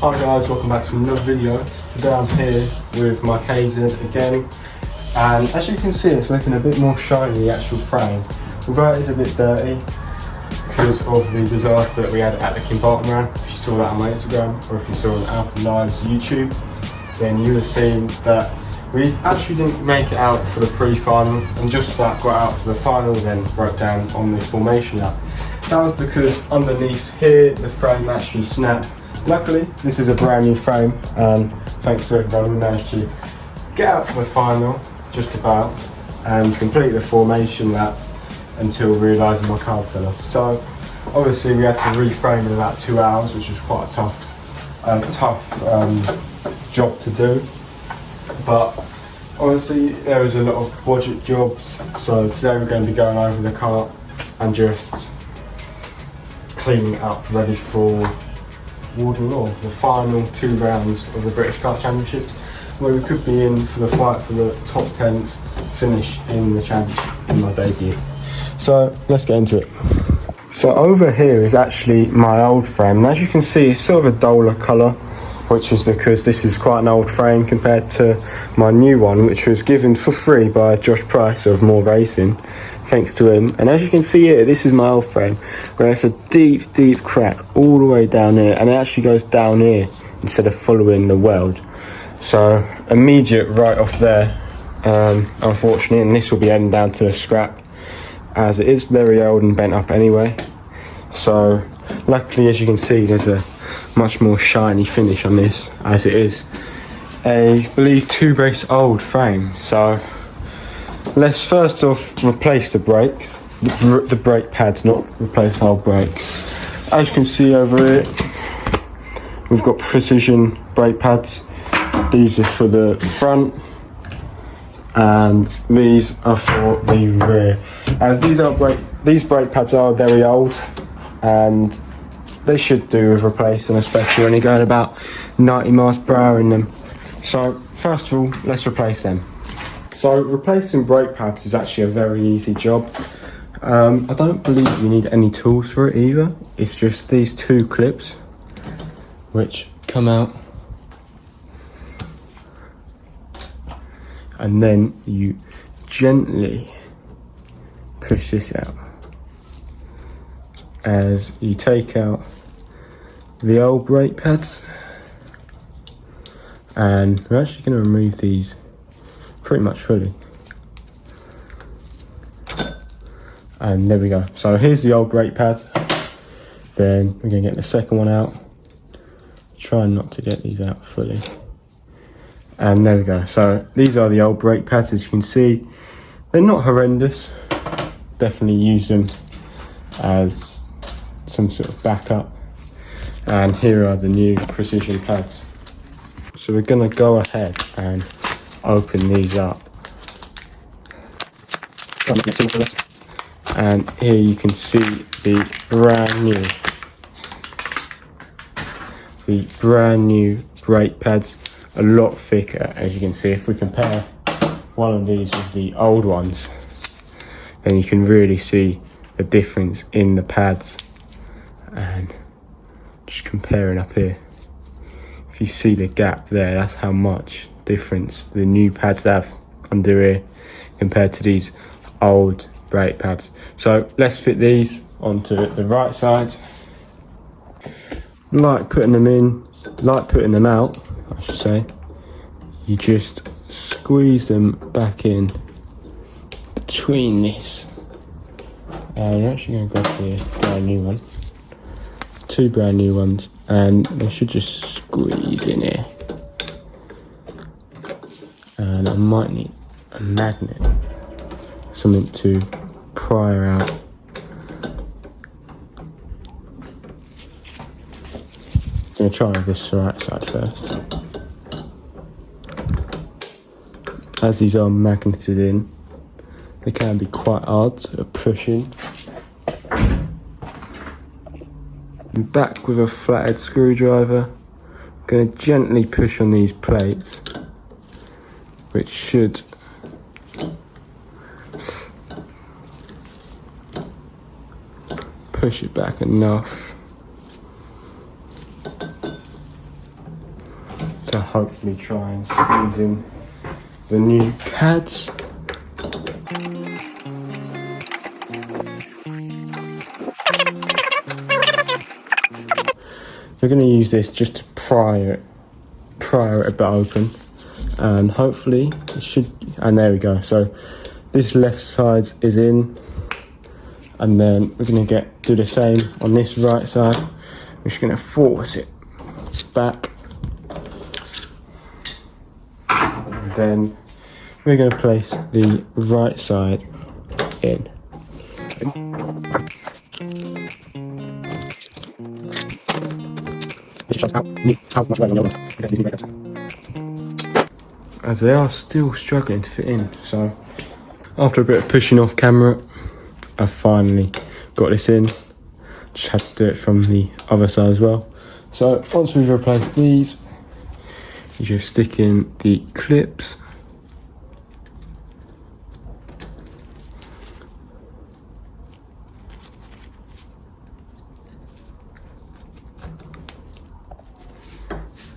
Hi guys, welcome back to another video. Today I'm here with my KZ again, and as you can see it's looking a bit more shiny, the actual frame, although it is a bit dirty because of the disaster that we had at the compartment run. If you saw that on my Instagram, or if you saw it on Alpha Live's YouTube, then you would have seen that we actually didn't make it out for the pre-final and just about got out for the final, then broke down on the formation lap. That was because underneath here the frame actually snapped. Luckily this is a brand new frame, and thanks to everyone we managed to get out for the final just about and complete the formation lap until realising my card fell off. So obviously we had to reframe in about 2 hours, which was quite a tough job to do. But honestly, there was a lot of budget jobs, so today we're going to be going over the cart and just cleaning it up, ready for Warden Law, the final 2 rounds of the British Kart Championships, where we could be in for the fight for the top 10th finish in the championship in my debut. So let's get into it. So over here is actually my old frame, and as you can see it's sort of a duller colour, which is because this is quite an old frame compared to my new one, which was given for free by Josh Price of More Racing, thanks to him. And as you can see here, this is my old frame, where it's a deep crack all the way down here, and it actually goes down here instead of following the weld. So immediate right off there, unfortunately, and this will be heading down to the scrap, as it is very old and bent up anyway. So luckily, as you can see, there's a much more shiny finish on this, as it is I believe 2 race old frame. So let's first off replace the brakes, the brake pads, not replace whole brakes. As you can see over here, we've got precision brake pads. These are for the front and these are for the rear, as these brake pads are very old and they should do with replacing, especially when you're going about 90 miles per hour in them. So first of all, let's replace them. So replacing brake pads is actually a very easy job. I don't believe you need any tools for it either. It's just these 2 clips which come out, and then you gently push this out as you take out the old brake pads, and we're actually going to remove these pretty much fully. And there we go. So here's the old brake pad. Then we're going to get the second one out. Try not to get these out fully. And there we go. So these are the old brake pads, as you can see. They're not horrendous. Definitely use them as some sort of backup. And here are the new precision pads. So we're going to go ahead and open these up. And here you can see the brand new brake pads, a lot thicker, as you can see. If we compare one of these with the old ones, then you can really see the difference in the pads. And just comparing up here, if you see the gap there, that's how much difference the new pads have under here compared to these old brake pads. So let's fit these onto the right side. Like putting them out, I should say, you just squeeze them back in between this. And you're actually going to grab the brand new one, 2 brand new ones, and they should just squeeze in here. And I might need a magnet, something to pry her out. I'm going to try this right side first. As these are magneted in, they can be quite hard to push in. And back with a flathead screwdriver, I'm going to gently push on these plates, which should push it back enough to hopefully try and squeeze in the new CADs. We're going to use this just to pry it a bit open, and hopefully it should, and there we go. So this left side is in, and then we're going to do the same on this right side. We're just going to force it back, and then we're going to place the right side in. As they are still struggling to fit in, so after a bit of pushing off camera, I finally got this in. Just had to do it from the other side as well. So once we've replaced these, you just stick in the clips.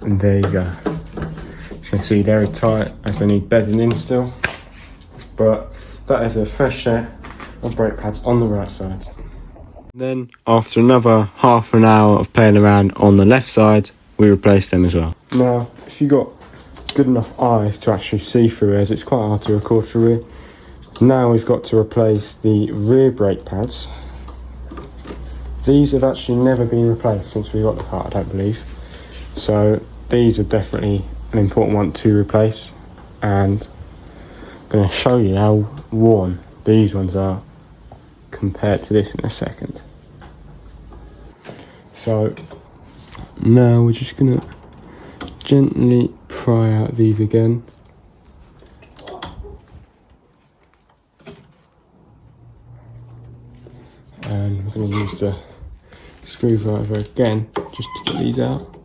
And there you go. You can see very tight as they need bedding in still. But that is a fresh set of brake pads on the right side. Then after another half an hour of playing around on the left side, we replaced them as well. Now, if you got good enough eyes to actually see through, as it's quite hard to record through here. Now we've got to replace the rear brake pads. These have actually never been replaced since we got the car, I don't believe. So these are definitely an important one to replace, and I'm going to show you how worn these ones are compared to this in a second. So now we're just going to gently pry out these again. And we're going to use the screwdriver again just to get these out.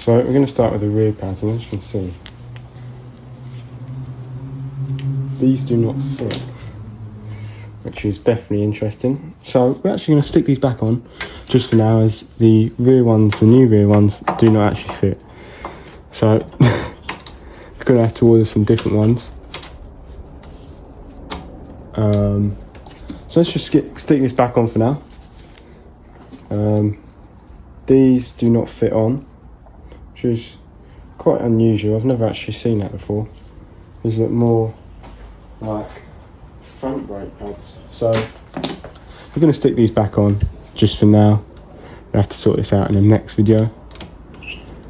So we're going to start with the rear pads, and as you can see, these do not fit, which is definitely interesting. So we're actually going to stick these back on just for now, as the rear ones, the new rear ones, do not actually fit. So we're going to have to order some different ones. So let's just stick this back on for now. These do not fit on, which is quite unusual. I've never actually seen that before. These look more like front brake pads. So we're going to stick these back on just for now. We'll have to sort this out in the next video.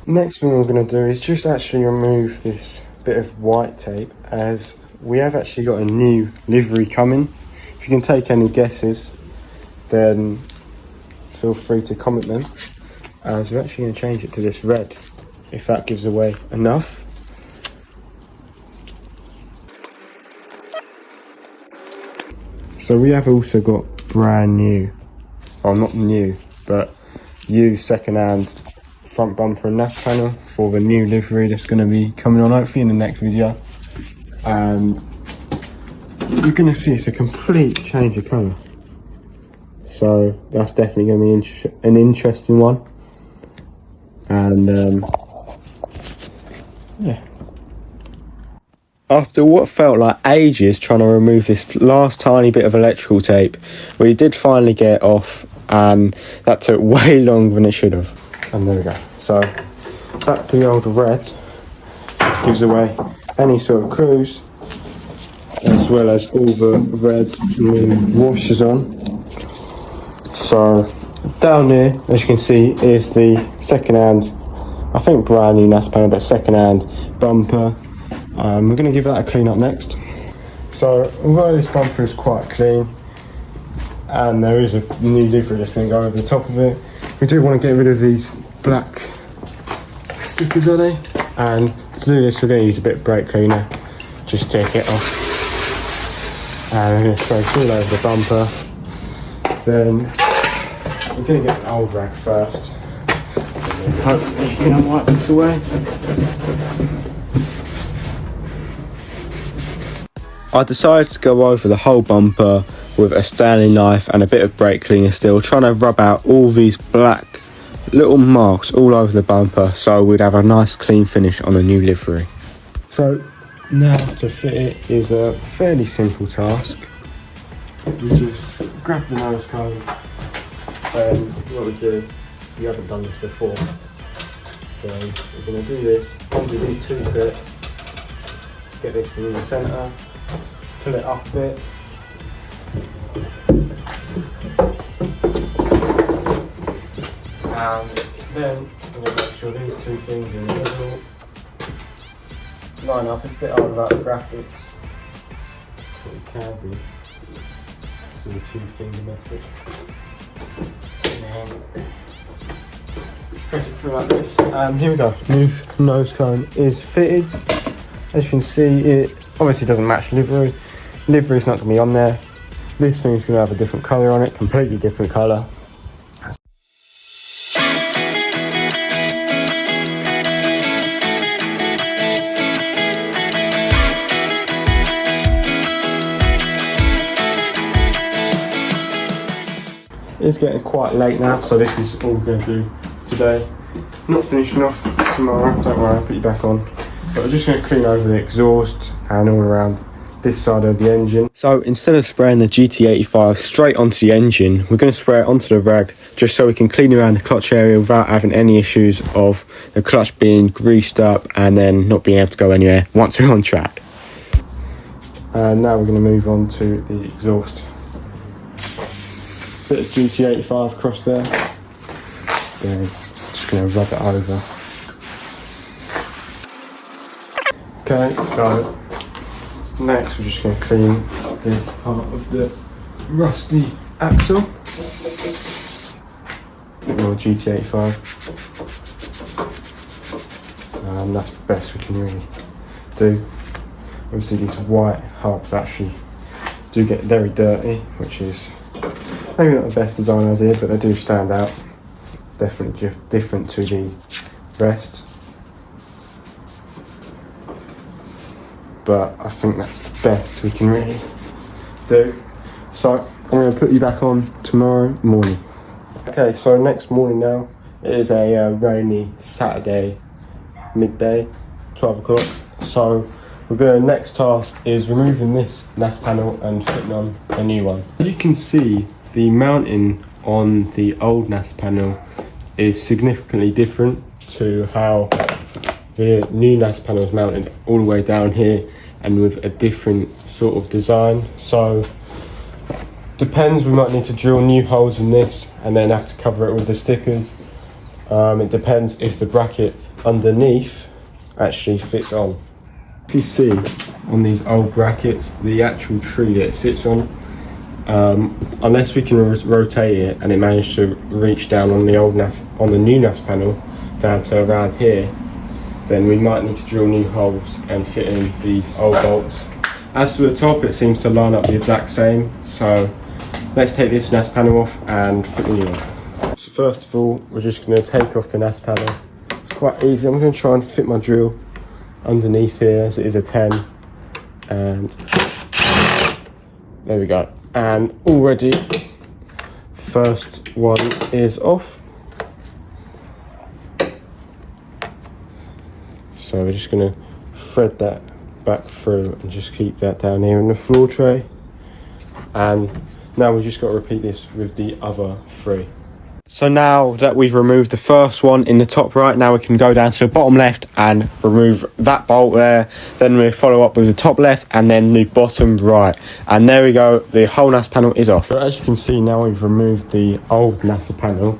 Next thing we're going to do is just actually remove this bit of white tape, as we have actually got a new livery coming. If you can take any guesses, then feel free to comment them, as we're actually going to change it to this red, if that gives away enough. So we have also got brand new, well not new, but used second-hand front bumper and dash panel for the new livery that's going to be coming on hopefully in the next video. And you're going to see it's a complete change of colour. So that's definitely going to be an interesting one. And yeah. After what felt like ages trying to remove this last tiny bit of electrical tape, we did finally get it off, and that took way longer than it should have. And there we go. So back to the old red, which gives away any sort of cruise, as well as all the red new washers on. So down here, as you can see, is the second-hand, I think brand new NAS panel, but second-hand bumper. We're going to give that a clean up next. So although this bumper is quite clean, and there is a new livery that's going to go over the top of it, we do want to get rid of these black stickers on it. And to do this, we're going to use a bit of brake cleaner just to get off. And we're going to spray all over the bumper. Then we're going to get an old rag first. And Hopefully you can wipe this away. I decided to go over the whole bumper with a Stanley knife and a bit of brake cleaner still, trying to rub out all these black little marks all over the bumper so we'd have a nice clean finish on the new livery. So now to fit it is a fairly simple task. We just grab the nose cone, and what we do, you haven't done this before, so we're going to do this under these two bit, get this from the centre, pull it up a bit, and then we're going to make sure these two things are in the middle, line up. It's a bit hard about the graphics, so we can do. So the two finger method. And press it through like this, and here we go. New nose cone is fitted. As you can see, it obviously doesn't match livery. Livery's not going to be on there. This thing's going to have a different colour on it, completely different colour. It's getting quite late now, so this is all we're going to do today. Not finishing off tomorrow, don't worry, I'll put you back on. But we're just going to clean over the exhaust and all around this side of the engine. So instead of spraying the GT85 straight onto the engine, we're going to spray it onto the rag just so we can clean around the clutch area without having any issues of the clutch being greased up and then not being able to go anywhere once we're on track. And now we're going to move on to the exhaust. Bit of GT85 across there. Then just going to rub it over. Okay, so next we're just going to clean this part of the rusty axle. Bit more GT85. And that's the best we can really do. Obviously these white hubs actually do get very dirty, which is maybe not the best design idea, but they do stand out. Definitely different to the rest. But I think that's the best we can really do. So I'm going to put you back on tomorrow morning. Okay, so next morning now, it is a rainy Saturday midday, 12 o'clock. So next task is removing this NAS panel and putting on a new one. As you can see, the mounting on the old NAS panel is significantly different to how the new NAS panel is mounted, all the way down here and with a different sort of design. So depends, we might need to drill new holes in this and then have to cover it with the stickers. It depends if the bracket underneath actually fits on. If you see on these old brackets, the actual tree that it sits on, unless we can rotate it and it managed to reach down on the old NAS, on the new NAS panel down to around here, then we might need to drill new holes and fit in these old bolts. As to the top, it seems to line up the exact same, so let's take this NAS panel off and fit the new one. So first of all, we're just going to take off the NAS panel. It's quite easy. I'm going to try and fit my drill underneath here, as it is a 10, and there we go. And already first one is off. So we're just going to thread that back through and just keep that down here in the floor tray. And now we've just got to repeat this with the other three. So now that we've removed the first one in the top right, now we can go down to the bottom left and remove that bolt there. Then we follow up with the top left and then the bottom right. And there we go, the whole NAS panel is off. So as you can see, now we've removed the old NAS panel.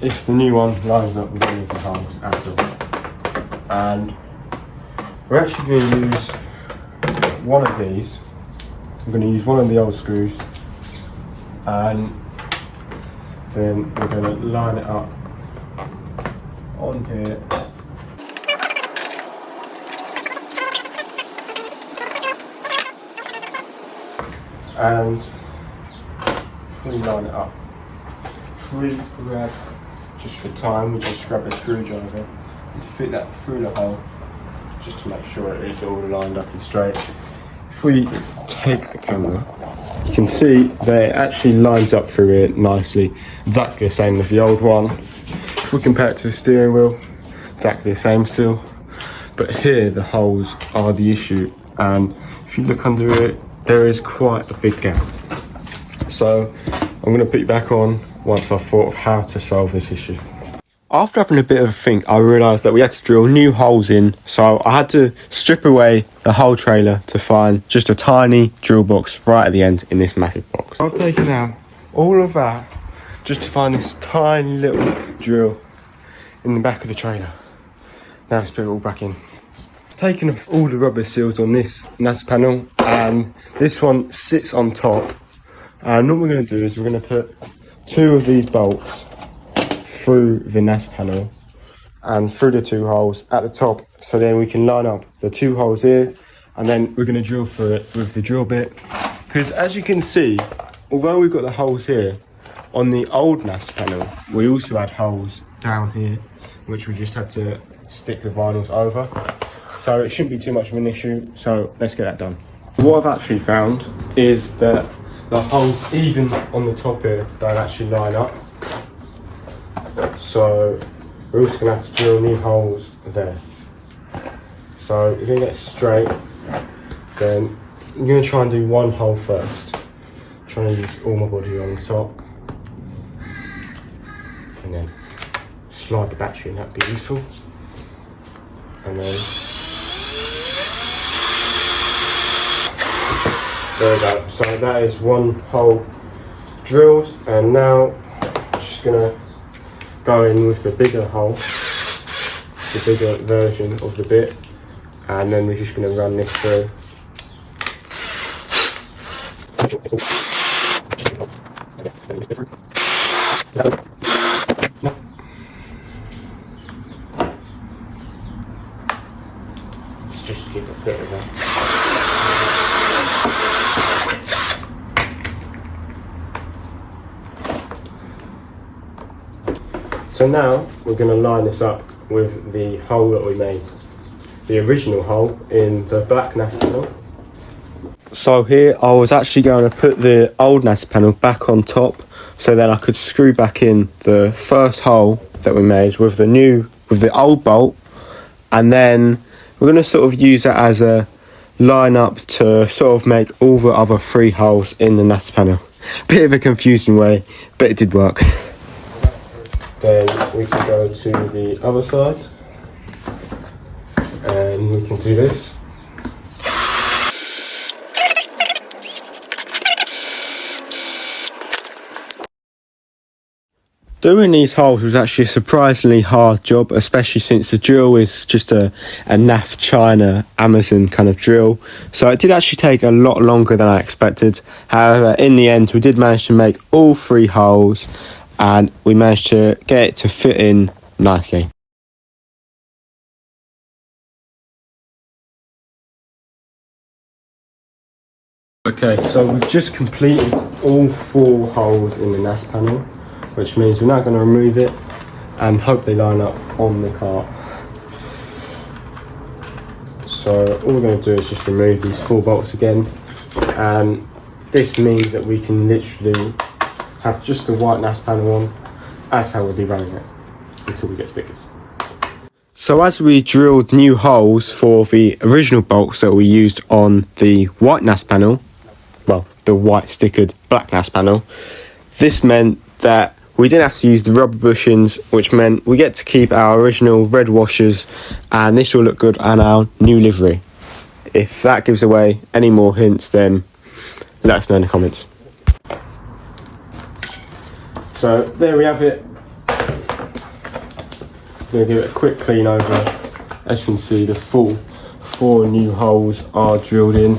If the new one lines up with any of the holes at all. And we're actually going to use one of these. I'm going to use one of the old screws, and then we're going to line it up on here. And if we line it up, if we grab just for time, we just grab a screwdriver and fit that through the hole, just to make sure it is all lined up and straight. If we take the camera, you can see that it actually lines up through it nicely, exactly the same as the old one. If we compare it to the steering wheel, exactly the same still. But here the holes are the issue, and if you look under it, there is quite a big gap. So I'm going to put you back on once I've thought of how to solve this issue. After having a bit of a think, I realised that we had to drill new holes in, so I had to strip away the whole trailer to find just a tiny drill box right at the end in this massive box. I've taken out all of that just to find this tiny little drill in the back of the trailer. Now let's put it all back in. I've taken off all the rubber seals on this NAS panel, and this one sits on top. And what we're going to do is we're going to put 2 of these bolts through the NAS panel and through the 2 holes at the top, so then we can line up the 2 holes here, and then we're going to drill through it with the drill bit. Because as you can see, although we've got the holes here, on the old NAS panel we also had holes down here which we just had to stick the vinyls over, so it shouldn't be too much of an issue. So let's get that done. What I've actually found is that the holes even on the top here don't actually line up, so we're also going to have to drill new holes there. So if you get it straight, then I'm going to try and do 1 hole first. Trying to use all my body on the top, and then slide the battery in, that'd be useful. And then there we go. So that is 1 hole drilled, and now I'm just gonna go in with the bigger hole, the bigger version of the bit, and then we're just gonna run this through. Just give it a bit of a So now we're going to line this up with the hole that we made, the original hole in the black NAS panel. So here I was actually going to put the old NAS panel back on top, so then I could screw back in the first hole that we made with the old bolt, and then we're going to sort of use that as a line up to sort of make all the other 3 holes in the NAS panel. Bit of a confusing way, but it did work. Then we can go to the other side and we can do this. Doing these holes was actually a surprisingly hard job, especially since the drill is just a NAF China Amazon kind of drill. So it did actually take a lot longer than I expected. However, in the end we did manage to make all 3 holes, and we managed to get it to fit in nicely. Okay, so we've just completed all 4 holes in the NAS panel, which means we're now going to remove it and hope they line up on the cart. So all we're going to do is just remove these 4 bolts again, and this means that we can literally have just the white NAS panel on. That's how we'll be running it until we get stickers. So as we drilled new holes for the original bolts that we used on the white NAS panel, well, the white stickered black NAS panel, this meant that we didn't have to use the rubber bushings, which meant we get to keep our original red washers, and this will look good on our new livery. If that gives away any more hints, then let us know in the comments. So there we have it. I'm going to give it a quick clean over. As you can see, the full 4 new holes are drilled in,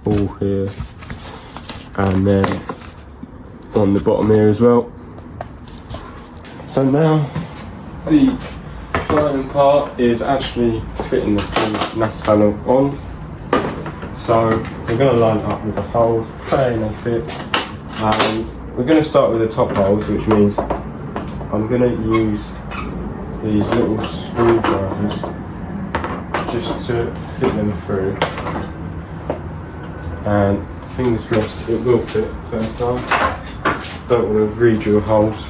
all here, and then on the bottom here as well. So now the final part is actually fitting the full NAS panel on. So we're going to line up with the holes, praying they fit, and we're going to start with the top holes, which means I'm going to use these little screwdrivers just to fit them through, and fingers crossed it will fit first time. Don't want to re-drill holes.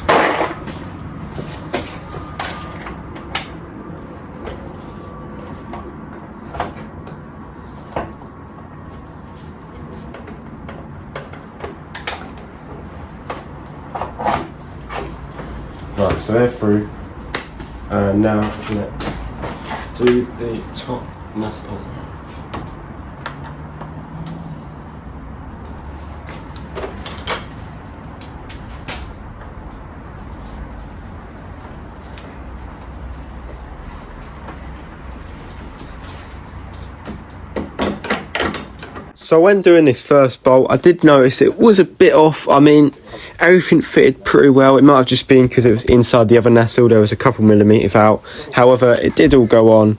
Right, so they're through, and now I'm going to do the top nest panel. So when doing this first bolt, I did notice it was a bit off. I mean, everything fitted pretty well. It might have just been because it was inside the other nestle. There was a couple millimetres out. However, it did all go on,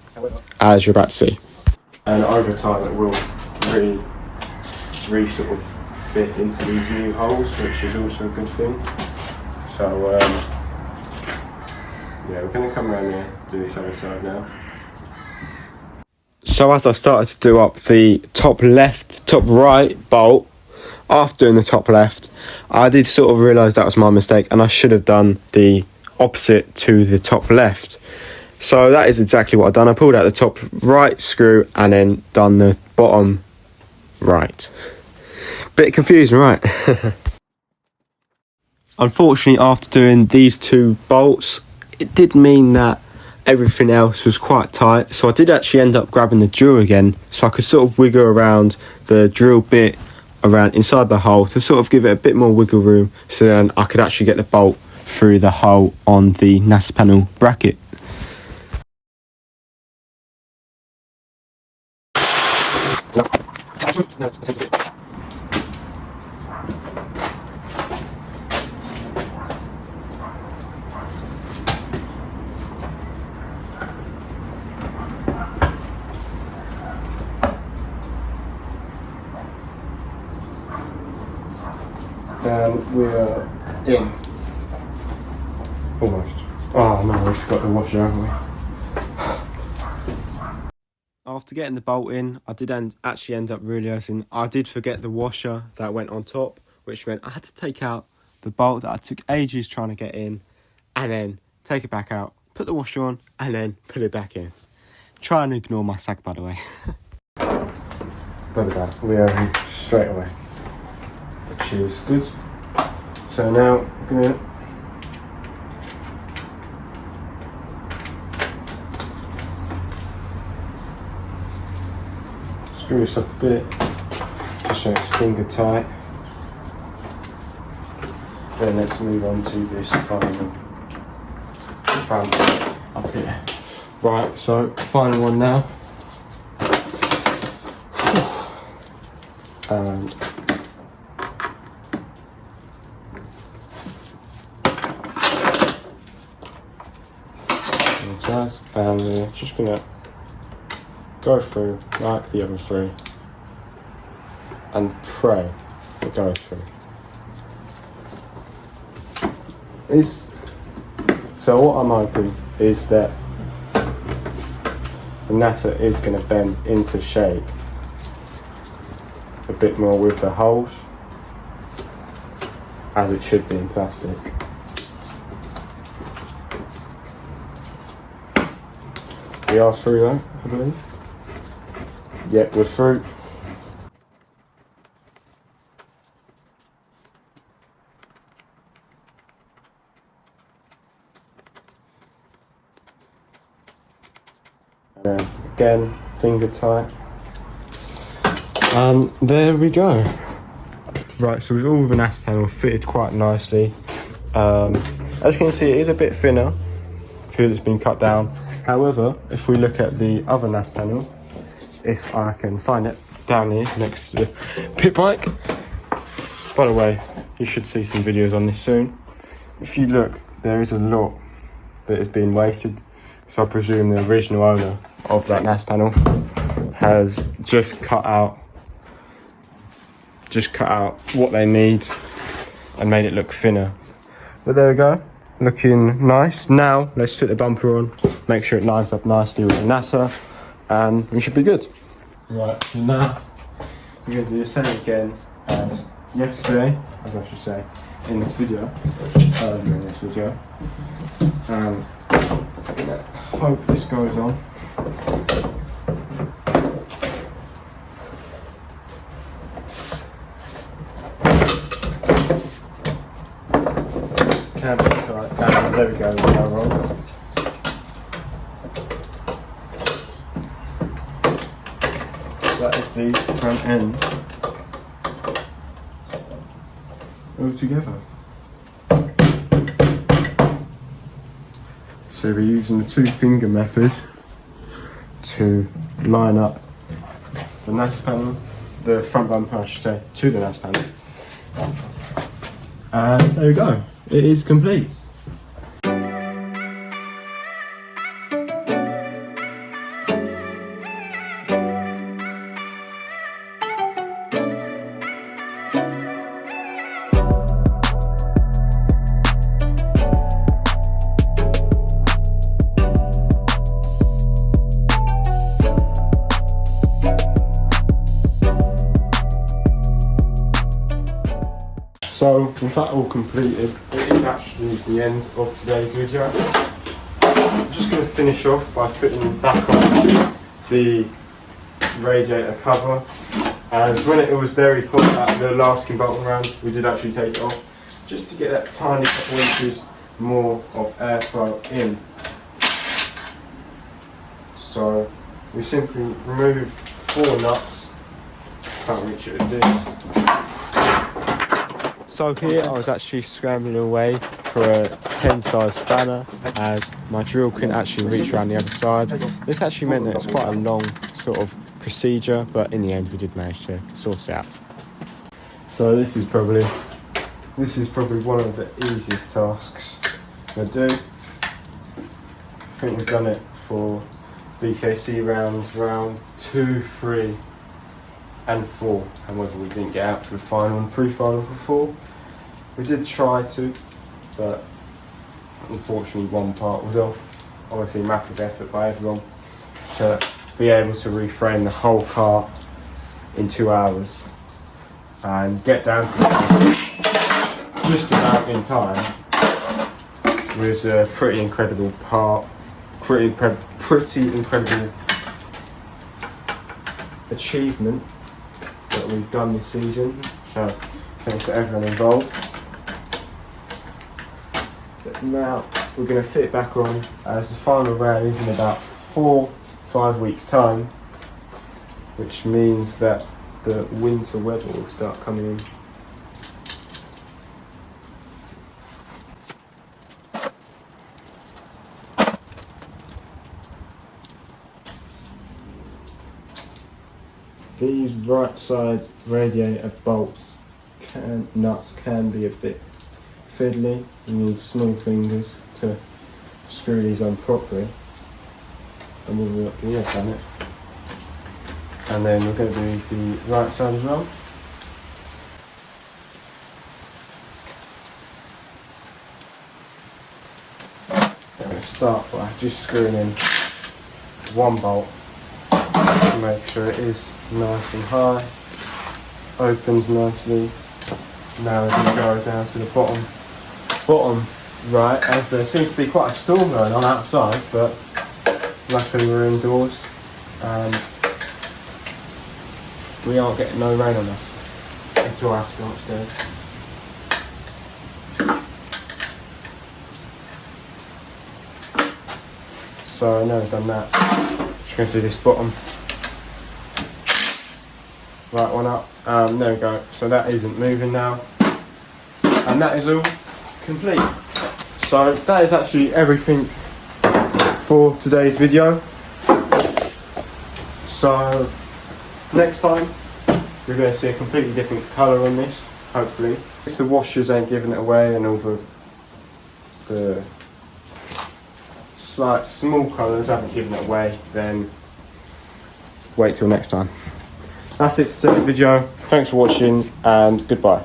as you're about to see. And over time, it will sort of fit into these new holes, which is also a good thing. So, yeah, we're going to come around here, do this other side now. So as I started to do up the top left, top right bolt, after doing the top left, I did sort of realise that was my mistake, and I should have done the opposite to the top left. So that is exactly what I've done. I pulled out the top right screw and then done the bottom right. Bit confusing, right? Unfortunately, after doing these two bolts, it did mean that everything else was quite tight, so I did actually end up grabbing the drill again so I could sort of wiggle around the drill bit around inside the hole to sort of give it a bit more wiggle room, so then I could actually get the bolt through the hole on the nest panel bracket. And we're in. Almost. Oh no, we forgot the washer, haven't we? After getting the bolt in, I did actually end up realising I did forget the washer that went on top, which meant I had to take out the bolt that I took ages trying to get in, and then take it back out, put the washer on, and then put it back in. Try and ignore my sag, by the way. Got it back. We are in straight away, which is good. So now I'm going to screw this up a bit, just so it's finger tight. Then let's move on to this final front up here. Right, so final one now. And and we're just gonna go through like the other three and pray it goes through. So what I'm hoping is that the natter is going to bend into shape a bit more with the holes, as it should be in plastic. We are through though, I believe. Yep, we're through. And again, finger tight. And there we go. Right, so we've all the nest panel fitted quite nicely. As you can see, it is a bit thinner because it's been cut down. However, if we look at the other nest panel, if I can find it down here next to the pit bike. By the way, you should see some videos on this soon. If you look, there is a lot that has been wasted. So I presume the original owner of that nest panel has just cut out what they need and made it look thinner. But there we go. looking nice. Now let's fit the bumper on, make sure it lines up nicely with the NASA, and we should be good. Right, so now we're going to do the same again as yesterday, as I should say, in this video, earlier in this video. Hope this goes on. Can be tight. There we go, we'll go wrong. That is the front end all together. So we're using the 2-finger method to line up the NAS panel, the front bumper I should say, to the NAS panel. And there we go, it is complete. So with that all completed, it is actually the end of today's video. I'm just going to finish off by putting back on the radiator cover, as when it was there we put the last bolt around, we did actually take it off just to get that tiny couple inches more of airflow in. So we simply remove 4 nuts, can't reach it with this. So here I was actually scrambling away for a 10 size spanner, as my drill couldn't actually reach around the other side. This actually meant that it's quite a long sort of procedure, but in the end we did manage to sort it out. So this is probably one of the easiest tasks I do. I think we've done it for BKC round 2, 3 and 4. However, we didn't get out to the final and pre-final for 4. We did try to, but unfortunately one part was off. Obviously massive effort by everyone to be able to reframe the whole kart in 2 hours and get down to just about in time. It was a pretty incredible part, pretty incredible achievement that we've done this season, so thanks to everyone involved. But now we're going to fit it back on, as the final round is in about 4-5 weeks time, which means that the winter weather will start coming in. These right side radiator bolts nuts can be a bit fiddly. You need small fingers to screw these on properly. And we'll look here on it. And then we're going to do the right side as well. I'm going to start by just screwing in 1 bolt to make sure it is nice and high, opens nicely. Now we're going to go down to the bottom right, as there seems to be quite a storm going on outside, but luckily we're indoors and we aren't getting no rain on us until I have to go upstairs. So now we've done that, just going to do this bottom right one up. There we go. So that isn't moving now, and that is all complete. So that is actually everything for today's video. So next time we're going to see a completely different colour on this, hopefully. If the washers ain't giving it away and all the slight small colours haven't given it away, then wait till next time. That's it for today's video. Thanks for watching and goodbye.